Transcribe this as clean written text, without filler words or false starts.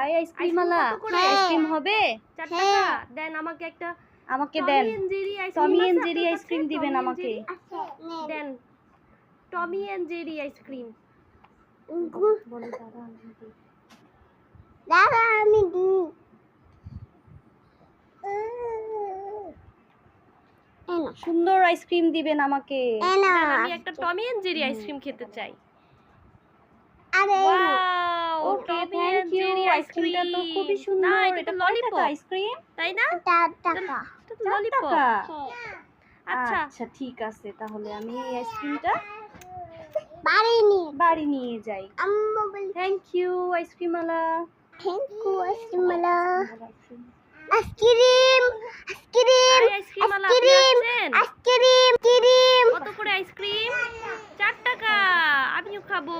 এই আইসক্রিম আলা আইসক্রিম হবে 4 টাকা দেন আমাকে একটা আমাকে দেন টমি এন্ড জেরি আইসক্রিম দিবেন আমাকে দেন টমি এন্ড জেরি আইসক্রিম বলে দাদা আমি দিই দাদা আমি দিই সুন্দর আইসক্রিম দিবেন আমাকে আমি একটা টমি এন্ড জেরি আইসক্রিম খেতে চাই আরে wow okay Tommy thank and you Jerry আইসক্রিমটা তো খুবই না সুন্দর এটা তো কয় ললিপপ টাকা আইসক্রিম তাই না 4 টাকা এটা তো 4 ললিপপ টাকা আচ্ছা আচ্ছা ঠিক আছে তাহলে আমি এই আইসক্রিমটা বাড়ি নিয়ে বাড়ি নিয়ে যাই আম্মু বলি থ্যাংক ইউ আইসক্রিম আলা থ্যাংক ইউ আইসক্রিমওয়ালা আইসক্রিম আইসক্রিম আইসক্রিম আরে আইসক্রিম আলা আপনি আসছেন আইসক্রিম কত করে আইসক্রিম 4 টাকা আমিও খাবো